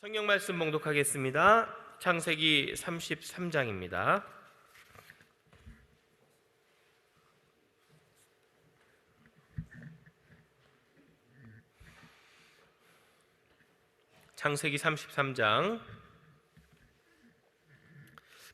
성경 말씀 봉독하겠습니다. 창세기 33장입니다. 창세기 33장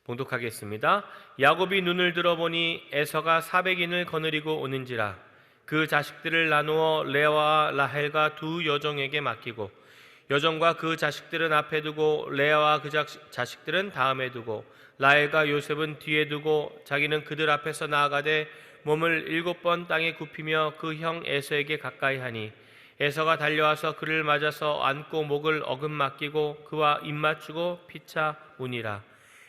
봉독하겠습니다. 야곱이 눈을 들어보니 에서가 400인을 거느리고 오는지라. 그 자식들을 나누어 레아와 라헬과 두 여종에게 맡기고 여종과 그 자식들은 앞에 두고 레아와 그 자식들은 다음에 두고 라헬과 요셉은 뒤에 두고 자기는 그들 앞에서 나아가되 몸을 7번 땅에 굽히며 그 형 에서에게 가까이 하니 에서가 달려와서 그를 맞아서 안고 목을 어금맞기고 그와 입맞추고 피차 우니라.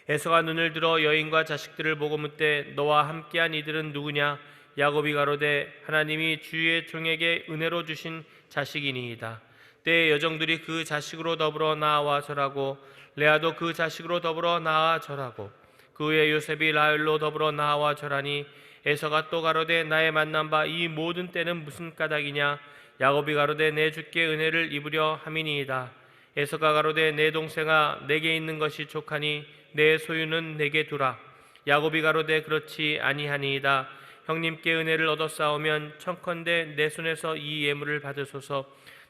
에서가 눈을 들어 여인과 자식들을 보고 묻되 너와 함께한 이들은 누구냐? 야곱이 가로되 하나님이 주의 종에게 은혜로 주신 자식이니이다. 때에 여종들이 그 자식으로 더불어 나와 절하고 레아도 그 자식으로 더불어 나와 절하고 그 후에 요셉이 라헬로 더불어 나와 절하니 에서가 또 가로되 나의 만난 바 이 모든 때는 무슨 까닭이냐? 야곱이 가로되 내 주께 은혜를 입으려 함이니이다. 에서가 가로되 내 동생아 내게 있는 것이 족하니 내 소유는 내게 두라. 야곱이 가로되 그렇지 아니하니이다. 형님께 은혜를 얻었사오면 청컨대 내 손에서 이 예물을 받으소서.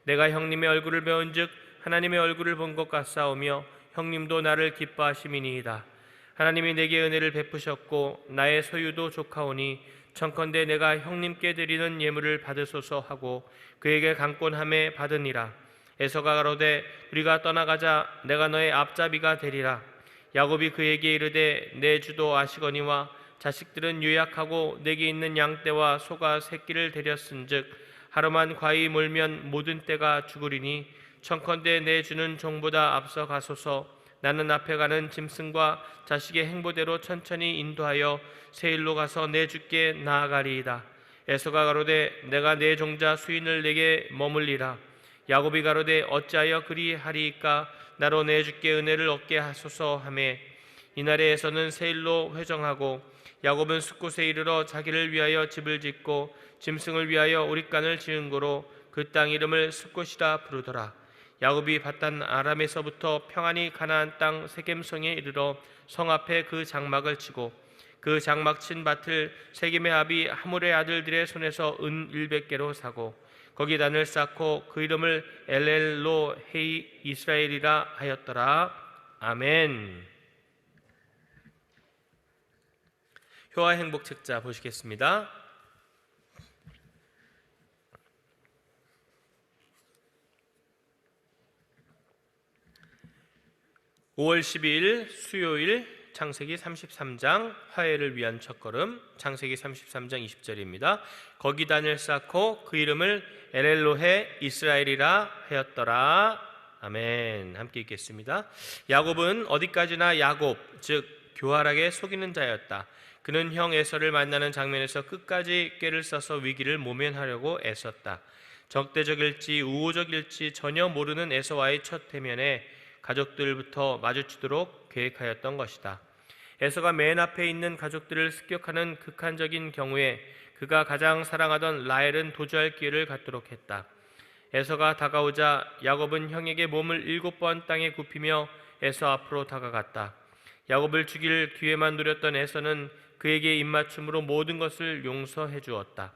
내가 형님의 얼굴을 배운즉 하나님의 얼굴을 본 것 같사오며 형님도 나를 기뻐하심이니이다. 하나님이 내게 은혜를 베푸셨고 나의 소유도 족하오니 청컨대 내가 형님께 드리는 예물을 받으소서 하고 그에게 강권함에 받으니라. 에서가 가로되 우리가 떠나가자. 내가 너의 앞잡이가 되리라. 야곱이 그에게 이르되 내 주도 아시거니와 자식들은 유약하고 내게 있는 양떼와 소가 새끼를 데렸은즉 하루만 과히 몰면 모든 떼가 죽으리니 청컨대 내 주는 종보다 앞서 가소서. 나는 앞에 가는 짐승과 자식의 행보대로 천천히 인도하여 세일로 가서 내 주께 나아가리이다. 에서가 가로되 내가 내 종자 수인을 내게 머물리라. 야곱이 가로되 어찌하여 그리하리이까? 나로 내 주께 은혜를 얻게 하소서 하매 이날에 에서는 세일로 회정하고 야곱은 숫곳에 이르러 자기를 위하여 집을 짓고 짐승을 위하여 우릿간을 지은 고로 그 땅 이름을 숫곳이라 부르더라. 야곱이 밧단 아람에서부터 평안히 가나안 땅 세겜성에 이르러 성 앞에 그 장막을 치고 그 장막 친 밭을 세겜의 아비 하물의 아들들의 손에서 은 100개로 사고 거기 단을 쌓고 그 이름을 엘엘로 헤이 이스라엘이라 하였더라. 아멘. 효와 행복 책자 보시겠습니다. (5월 12일) 수요일 창세기 33장 화해를 위한 첫걸음 창세기 33장 20절입니다. 거기 단을 쌓고 그 이름을 엘엘로헤 이스라엘이라 하였더라. 아멘. 함께 읽겠습니다. 야곱은 어디까지나 야곱 즉 교활하게 속이는 자였다. 그는 형 에서를 만나는 장면에서 끝까지 꾀를 써서 위기를 모면하려고 애썼다. 적대적일지 우호적일지 전혀 모르는 에서와의 첫 대면에 가족들부터 마주치도록 계획하였던 것이다. 에서가 맨 앞에 있는 가족들을 습격하는 극한적인 경우에 그가 가장 사랑하던 라헬은 도주할 기회를 갖도록 했다. 에서가 다가오자 야곱은 형에게 몸을 7번 땅에 굽히며 에서 앞으로 다가갔다. 야곱을 죽일 기회만 노렸던 에서는 그에게 입맞춤으로 모든 것을 용서해 주었다.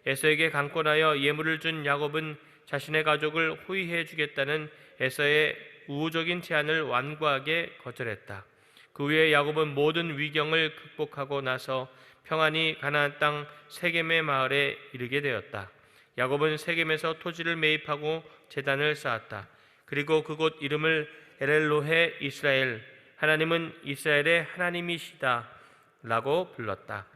에서에게 강권하여 예물을 준 야곱은 자신의 가족을 호위해 주겠다는 에서의 우호적인 제안을 완고하게 거절했다. 그 후에 야곱은 모든 위경을 극복하고 나서 평안히 가나안 땅 세겜의 마을에 이르게 되었다. 야곱은 세겜에서 토지를 매입하고 제단을 쌓았다. 그리고 그곳 이름을 엘엘로헤 이스라엘, 하나님은 이스라엘의 하나님이시다 라고 불렀다.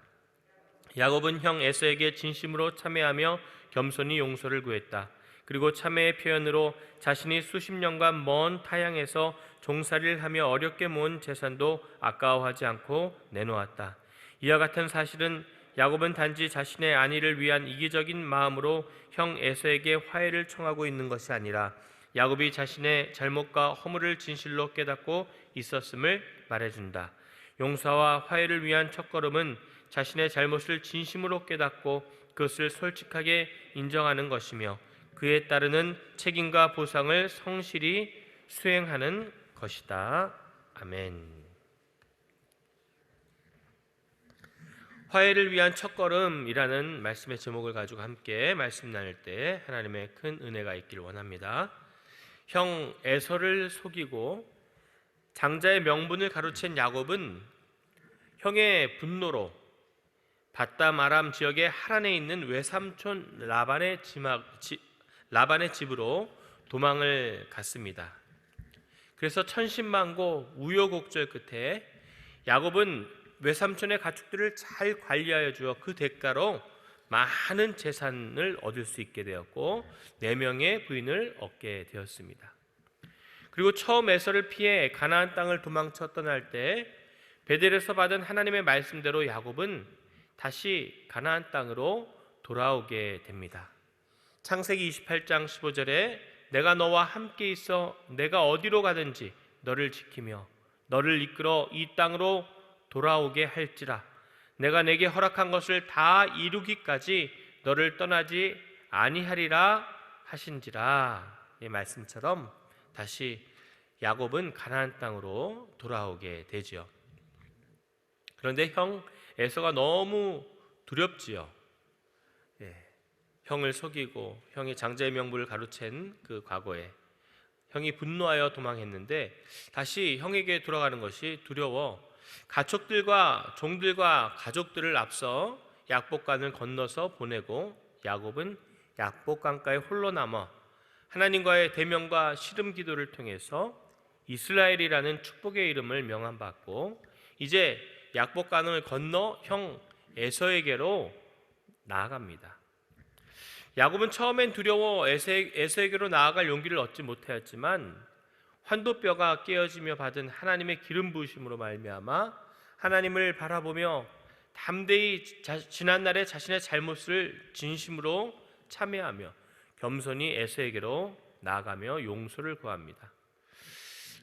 야곱은 형 에서에게 진심으로 참회하며 겸손히 용서를 구했다. 그리고 참회의 표현으로 자신이 수십 년간 먼 타향에서 종살이를 하며 어렵게 모은 재산도 아까워하지 않고 내놓았다. 이와 같은 사실은 야곱은 단지 자신의 안위를 위한 이기적인 마음으로 형 에서에게 화해를 청하고 있는 것이 아니라 야곱이 자신의 잘못과 허물을 진실로 깨닫고 있었음을 말해준다. 용서와 화해를 위한 첫걸음은 자신의 잘못을 진심으로 깨닫고 그것을 솔직하게 인정하는 것이며 그에 따르는 책임과 보상을 성실히 수행하는 것이다. 아멘. 화해를 위한 첫걸음이라는 말씀의 제목을 가지고 함께 말씀 나눌 때 하나님의 큰 은혜가 있길 원합니다. 형 에서를 속이고 장자의 명분을 가로챈 야곱은 형의 분노로 밧담 아람 지역의 하란에 있는 외삼촌 라반의 집으로 도망을 갔습니다. 그래서 천신만고 우여곡절 끝에 야곱은 외삼촌의 가축들을 잘 관리하여 주어 그 대가로 많은 재산을 얻을 수 있게 되었고 4명의 부인을 얻게 되었습니다. 그리고 처음 에서를 피해 가나안 땅을 도망쳐 떠날 때 베델에서 받은 하나님의 말씀대로 야곱은 다시 가나안 땅으로 돌아오게 됩니다. 창세기 28장 15절에 내가 너와 함께 있어 내가 어디로 가든지 너를 지키며 너를 이끌어 이 땅으로 돌아오게 할지라 내가 내게 허락한 것을 다 이루기까지 너를 떠나지 아니하리라 하신지라. 이 말씀처럼 다시 야곱은 가나안 땅으로 돌아오게 되지요. 그런데 형 에서가 너무 두렵지요. 형을 속이고 형이 장자의 명분을 가로챈 그 과거에 형이 분노하여 도망했는데 다시 형에게 돌아가는 것이 두려워 가축들과 종들과 가족들을 앞서 약복강을 건너서 보내고 야곱은 약복강가에 홀로 남아 하나님과의 대면과 씨름 기도를 통해서 이스라엘이라는 축복의 이름을 명함받고 이제 약복강을 건너 형 에서에게로 나아갑니다. 야곱은 처음엔 두려워 에서에게로 나아갈 용기를 얻지 못하였지만 환도뼈가 깨어지며 받은 하나님의 기름 부으심으로 말미암아 하나님을 바라보며 담대히 지난날의 자신의 잘못을 진심으로 참회하며 겸손히 에서에게로 나아가며 용서를 구합니다.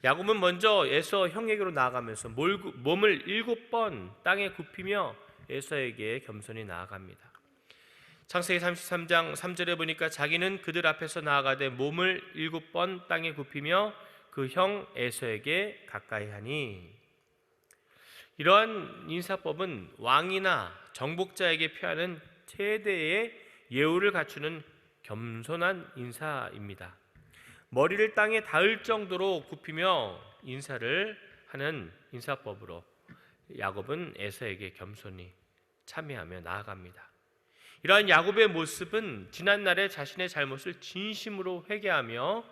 야곱은 먼저 에서 형에게로 나아가면서 몸을 7번 땅에 굽히며 에서에게 겸손히 나아갑니다. 창세기 33장 3절에 보니까 자기는 그들 앞에서 나아가되 몸을 7번 땅에 굽히며 그 형 에서에게 가까이 하니. 이러한 인사법은 왕이나 정복자에게 표하는 최대의 예우를 갖추는 겸손한 인사입니다. 머리를 땅에 닿을 정도로 굽히며 인사를 하는 인사법으로 야곱은 에서에게 겸손히 참여하며 나아갑니다. 이러한 야곱의 모습은 지난날의 자신의 잘못을 진심으로 회개하며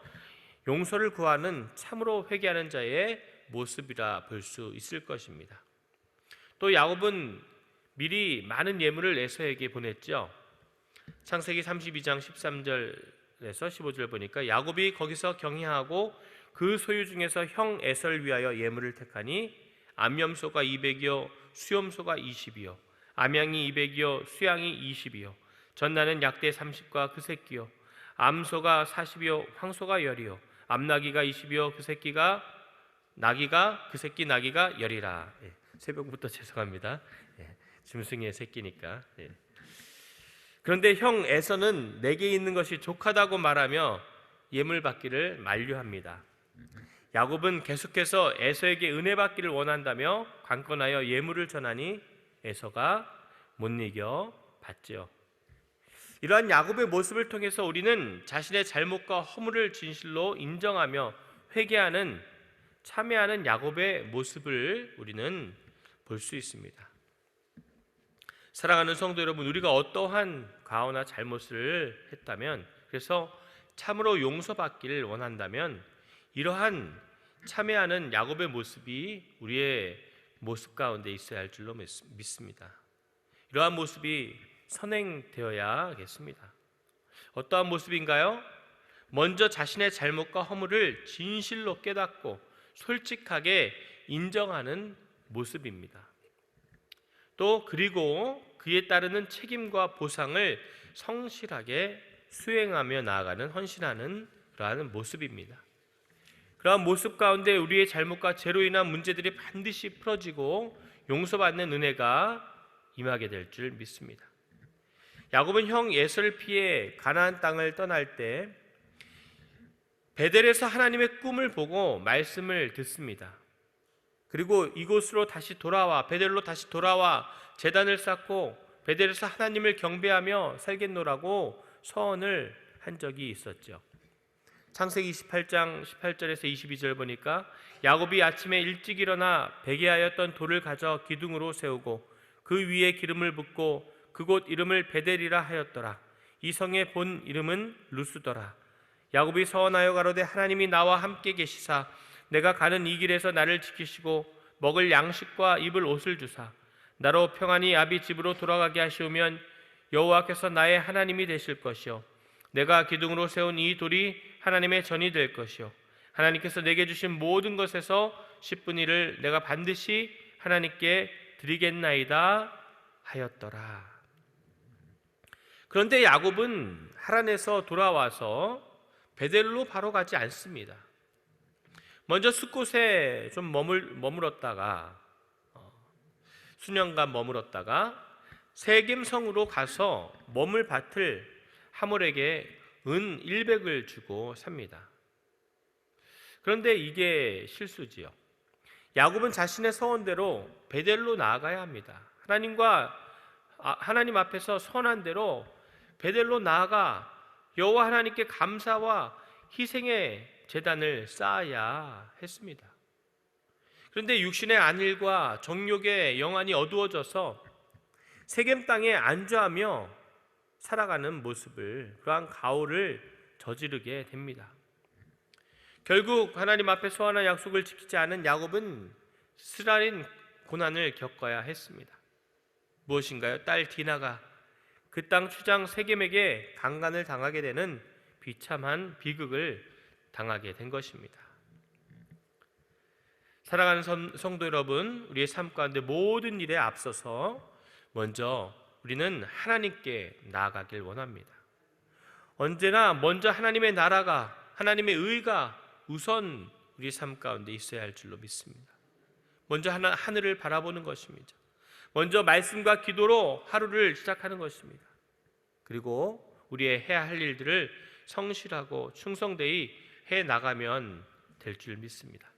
용서를 구하는 참으로 회개하는 자의 모습이라 볼 수 있을 것입니다. 또 야곱은 미리 많은 예물을 에서에게 보냈죠. 창세기 32장 13절에서 15절 보니까 야곱이 거기서 경배하고 그 소유 중에서 형 에서를 위하여 예물을 택하니 암염소가 200이요 수염소가 20이요 암양이 200이요 수양이 20이요 전나는 약대 30과 그 새끼요 암소가 40이요 황소가 10이요 암나기가 20이요 그 새끼 나기가 10이라. 새벽부터 죄송합니다. 짐승의 새끼니까. 그런데 형 에서는 내게 있는 것이 족하다고 말하며 예물 받기를 만류합니다. 야곱은 계속해서 에서에게 은혜 받기를 원한다며 관건하여 예물을 전하니 에서가 못 이겨 받지요. 이러한 야곱의 모습을 통해서 우리는 자신의 잘못과 허물을 진실로 인정하며 회개하는 참회하는 야곱의 모습을 우리는 볼 수 있습니다. 사랑하는 성도 여러분, 우리가 어떠한 과오나 잘못을 했다면, 그래서 참으로 용서받기를 원한다면 이러한 참회하는 야곱의 모습이 우리의 모습 가운데 있어야 할 줄로 믿습니다. 이러한 모습이 선행되어야겠습니다. 어떠한 모습인가요? 먼저 자신의 잘못과 허물을 진실로 깨닫고 솔직하게 인정하는 모습입니다. 또 그리고 그에 따르는 책임과 보상을 성실하게 수행하며 나아가는 헌신하는 그러한 모습입니다. 그러한 모습 가운데 우리의 잘못과 죄로 인한 문제들이 반드시 풀어지고 용서받는 은혜가 임하게 될 줄 믿습니다. 야곱은 형 에서를 피해 가나안 땅을 떠날 때 베델에서 하나님의 꿈을 보고 말씀을 듣습니다. 그리고 이곳으로 다시 돌아와, 베델로 다시 돌아와 제단을 쌓고 베델에서 하나님을 경배하며 살겠노라고 서언을 한 적이 있었죠. 창세기 28장 18절에서 22절 보니까 야곱이 아침에 일찍 일어나 베개하였던 돌을 가져 기둥으로 세우고 그 위에 기름을 붓고 그곳 이름을 베델이라 하였더라. 이 성의 본 이름은 루스더라. 야곱이 서원하여 가로되 하나님이 나와 함께 계시사 내가 가는 이 길에서 나를 지키시고 먹을 양식과 입을 옷을 주사 나로 평안히 아비 집으로 돌아가게 하시오면 여호와께서 나의 하나님이 되실 것이요 내가 기둥으로 세운 이 돌이 하나님의 전이 될 것이요 하나님께서 내게 주신 모든 것에서 10분의 1을 내가 반드시 하나님께 드리겠나이다 하였더라. 그런데 야곱은 하란에서 돌아와서 베델로 바로 가지 않습니다. 먼저 숫곳에 좀 머물었다가 수년간 머물었다가 세겜 성으로 가서 머물 밭을 하몰에게 은 100을 주고 삽니다. 그런데 이게 실수지요. 야곱은 자신의 서원대로 베델로 나아가야 합니다. 하나님 앞에서 선한 대로 베델로 나아가 여호와 하나님께 감사와 희생의 제단을 쌓아야 했습니다. 그런데 육신의 안일과 정욕의 영안이 어두워져서 세겜 땅에 안주하며 살아가는 모습을, 그러한 가오를 저지르게 됩니다. 결국 하나님 앞에 서원한 약속을 지키지 않은 야곱은 쓰라린 고난을 겪어야 했습니다. 무엇인가요? 딸 디나가 그 땅 추장 세겜에게 강간을 당하게 되는 비참한 비극을 당하게 된 것입니다. 사랑하는 성도 여러분, 우리의 삶 가운데 모든 일에 앞서서 먼저 우리는 하나님께 나아가길 원합니다. 언제나 먼저 하나님의 나라가, 하나님의 의가 우선 우리 삶 가운데 있어야 할 줄로 믿습니다. 먼저 하늘을 바라보는 것입니다. 먼저 말씀과 기도로 하루를 시작하는 것입니다. 그리고 우리의 해야 할 일들을 성실하고 충성되이 해 나가면 될 줄 믿습니다.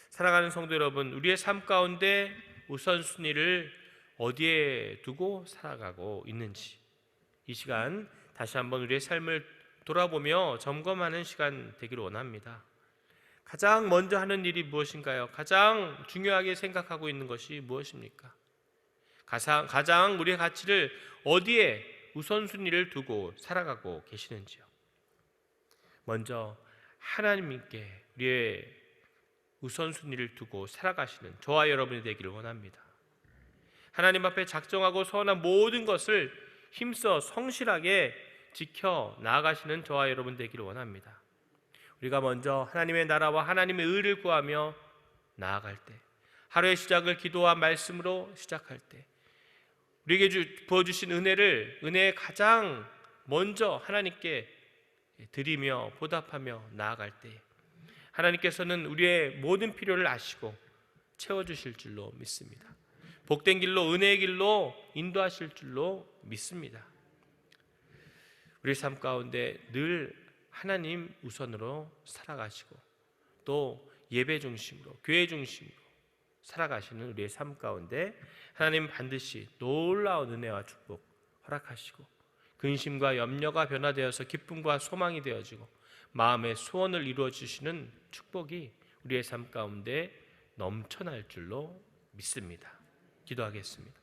사랑하는 성도 여러분, 우리의 삶 가운데 우선순위를 어디에 두고 살아가고 있는지 이 시간 다시 한번 우리의 삶을 돌아보며 점검하는 시간 되기를 원합니다. 가장 먼저 하는 일이 무엇인가요? 가장 중요하게 생각하고 있는 것이 무엇입니까? 가장 우리의 가치를 어디에 우선순위를 두고 살아가고 계시는지요? 먼저 하나님께 우리의 우선순위를 두고 살아가시는 저와 여러분이 되기를 원합니다. 하나님 앞에 작정하고 서원한 모든 것을 힘써 성실하게 지켜 나아가시는 저와 여러분 되기를 원합니다. 우리가 먼저 하나님의 나라와 하나님의 의를 구하며 나아갈 때, 하루의 시작을 기도와 말씀으로 시작할 때, 우리에게 부어주신 은혜에 가장 먼저 하나님께 드리며 보답하며 나아갈 때 하나님께서는 우리의 모든 필요를 아시고 채워주실 줄로 믿습니다. 복된 길로, 은혜의 길로 인도하실 줄로 믿습니다. 우리 삶 가운데 늘 하나님 우선으로 살아가시고 또 예배 중심으로, 교회 중심으로 살아가시는 우리의 삶 가운데 하나님 반드시 놀라운 은혜와 축복 허락하시고 근심과 염려가 변화되어서 기쁨과 소망이 되어지고 마음의 소원을 이루어 주시는 축복이 우리의 삶 가운데 넘쳐날 줄로 믿습니다. 기도하겠습니다.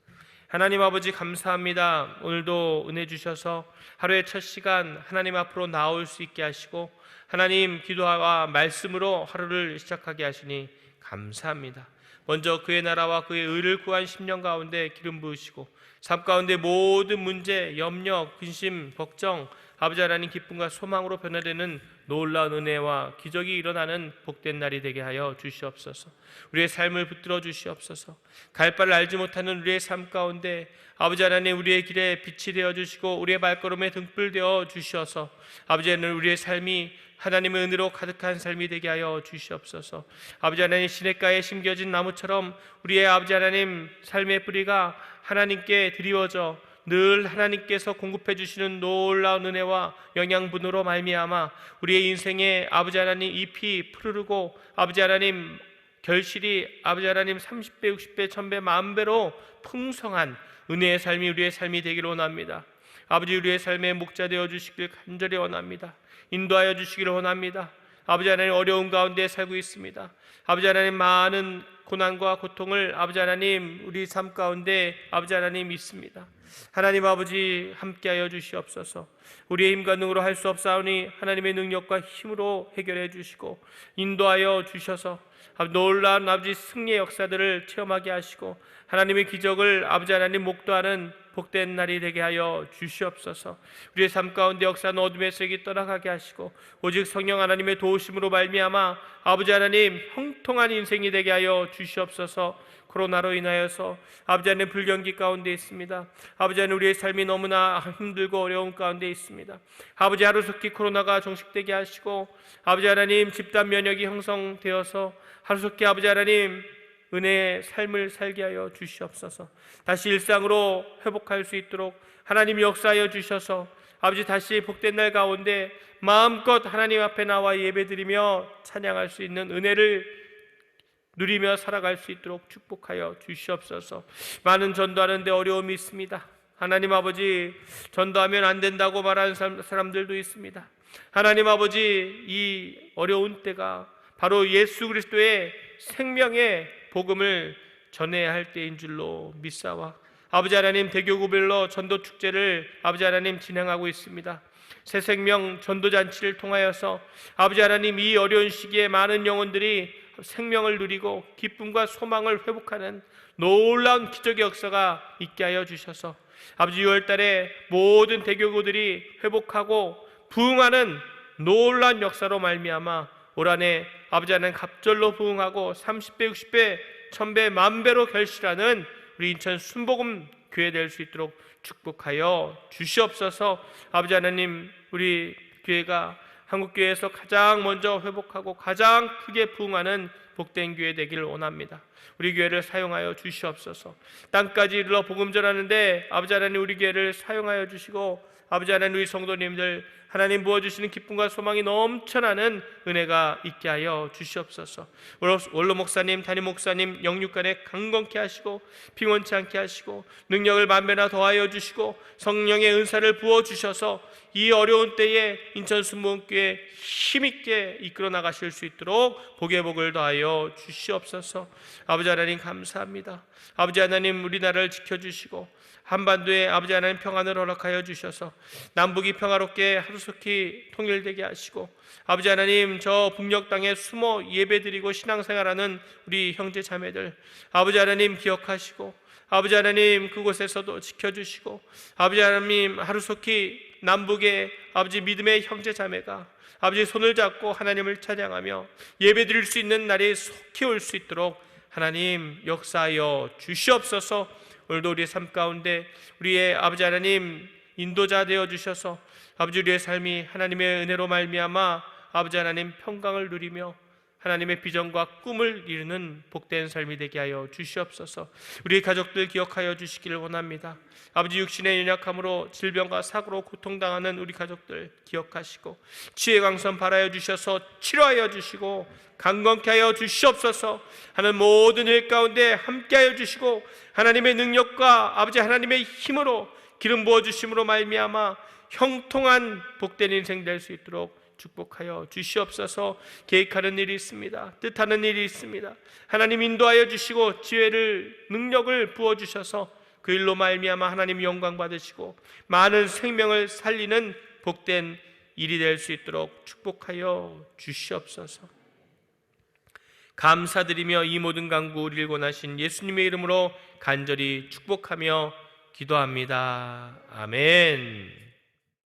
하나님 아버지 감사합니다. 오늘도 은혜 주셔서 하루의 첫 시간 하나님 앞으로 나올 수 있게 하시고 하나님 기도와 말씀으로 하루를 시작하게 하시니 감사합니다. 먼저 그의 나라와 그의 의를 구한 10년 가운데 기름 부으시고 삶 가운데 모든 문제, 염려, 근심, 걱정 아버지 하나님 기쁨과 소망으로 변화되는 놀라운 은혜와 기적이 일어나는 복된 날이 되게 하여 주시옵소서. 우리의 삶을 붙들어 주시옵소서. 갈 바를 알지 못하는 우리의 삶 가운데 아버지 하나님 우리의 길에 빛이 되어 주시고 우리의 발걸음에 등불 되어 주셔서 아버지 하나님 우리의 삶이 하나님의 은혜로 가득한 삶이 되게 하여 주시옵소서. 아버지 하나님 시냇가에 심겨진 나무처럼 우리의 아버지 하나님 삶의 뿌리가 하나님께 드리워져 늘 하나님께서 공급해 주시는 놀라운 은혜와 영양분으로 말미암아 우리의 인생에 아버지 하나님 잎이 푸르르고 아버지 하나님 결실이 아버지 하나님 30배, 60배, 1000배, 만배로 풍성한 은혜의 삶이 우리의 삶이 되기를 원합니다. 아버지, 우리의 삶의 목자 되어 주시길 간절히 원합니다. 인도하여 주시기를 원합니다. 아버지 하나님, 어려운 가운데 살고 있습니다. 아버지 하나님, 많은 고난과 고통을 아버지 하나님 우리 삶 가운데 아버지 하나님 있습니다. 하나님 아버지, 함께하여 주시옵소서. 우리의 힘과 능으로 할 수 없사오니 하나님의 능력과 힘으로 해결해 주시고 인도하여 주셔서 놀라운 아버지 승리의 역사들을 체험하게 하시고 하나님의 기적을 아버지 하나님 목도하는 복된 날이 되게 하여 주시옵소서. 우리의 삶 가운데 역사는 어둠의 세력이 떠나가게 하시고 오직 성령 하나님의 도우심으로 말미암아 아버지 하나님 형통한 인생이 되게 하여 주시옵소서. 코로나로 인하여서 아버지 하나님 불경기 가운데 있습니다. 아버지 하나님, 우리의 삶이 너무나 힘들고 어려운 가운데 있습니다. 아버지, 하루속히 코로나가 종식되게 하시고 아버지 하나님 집단 면역이 형성되어서 하루속히 아버지 하나님 은혜의 삶을 살게 하여 주시옵소서. 다시 일상으로 회복할 수 있도록 하나님 역사하여 주셔서 아버지 다시 복된 날 가운데 마음껏 하나님 앞에 나와 예배드리며 찬양할 수 있는 은혜를 누리며 살아갈 수 있도록 축복하여 주시옵소서. 많은 전도하는데 어려움이 있습니다. 하나님 아버지, 전도하면 안 된다고 말하는 사람들도 있습니다. 하나님 아버지, 이 어려운 때가 바로 예수 그리스도의 생명의 복음을 전해야 할 때인 줄로 믿사와 아버지 하나님, 대교구별로 전도 축제를 아버지 하나님 진행하고 있습니다. 새 생명 전도잔치를 통하여서 아버지 하나님, 이 어려운 시기에 많은 영혼들이 생명을 누리고 기쁨과 소망을 회복하는 놀라운 기적의 역사가 있게 하여 주셔서 아버지, 6월달에 모든 대교구들이 회복하고 부흥하는 놀라운 역사로 말미암아 올 한해 아버지 하나님 갑절로 부흥하고 30배, 60배, 1000배, 만배로 결실하는 우리 인천 순복음 교회 될 수 있도록 축복하여 주시옵소서. 아버지 하나님, 우리 교회가 한국교회에서 가장 먼저 회복하고 가장 크게 부흥하는 복된 교회 되기를 원합니다. 우리 교회를 사용하여 주시옵소서. 땅까지 이르러 복음 전하는데 아버지 하나님, 우리 교회를 사용하여 주시고 아버지 하나님, 우리 성도님들 하나님 부어주시는 기쁨과 소망이 넘쳐나는 은혜가 있게 하여 주시옵소서. 원로 목사님, 담임 목사님 영육간에 강건케 하시고 핑원치 않게 하시고 능력을 만배나 더하여 주시고 성령의 은사를 부어주셔서 이 어려운 때에 인천 순복음교회 힘있게 이끌어 나가실 수 있도록 복의 복을 더하여 주시옵소서. 아버지 하나님, 감사합니다. 아버지 하나님, 우리나라를 지켜주시고 한반도에 아버지 하나님 평안을 허락하여 주셔서 남북이 평화롭게 하루속히 통일되게 하시고 아버지 하나님, 저 북녘 땅에 숨어 예배드리고 신앙생활하는 우리 형제 자매들 아버지 하나님 기억하시고 아버지 하나님 그곳에서도 지켜주시고 아버지 하나님, 하루속히 남북의 아버지 믿음의 형제 자매가 아버지 손을 잡고 하나님을 찬양하며 예배드릴 수 있는 날이 속히 올 수 있도록 하나님 역사하여 주시옵소서. 오늘도 우리의 삶 가운데 우리의 아버지 하나님 인도자 되어 주셔서 아버지, 우리의 삶이 하나님의 은혜로 말미암아 아버지 하나님 평강을 누리며 하나님의 비전과 꿈을 이루는 복된 삶이 되게 하여 주시옵소서. 우리의 가족들 기억하여 주시기를 원합니다. 아버지, 육신의 연약함으로 질병과 사고로 고통당하는 우리 가족들 기억하시고 치유의 강선 발하여 주셔서 치료하여 주시고 강건케 하여 주시옵소서. 하는 모든 일 가운데 함께하여 주시고 하나님의 능력과 아버지 하나님의 힘으로 기름 부어주심으로 말미암아 형통한 복된 인생 될 수 있도록 축복하여 주시옵소서. 계획하는 일이 있습니다. 뜻하는 일이 있습니다. 하나님 인도하여 주시고 지혜를 능력을 부어주셔서 그 일로 말미암아 하나님 영광 받으시고 많은 생명을 살리는 복된 일이 될 수 있도록 축복하여 주시옵소서. 감사드리며 이 모든 간구 우리를 권하신 예수님의 이름으로 간절히 축복하며 기도합니다. 아멘.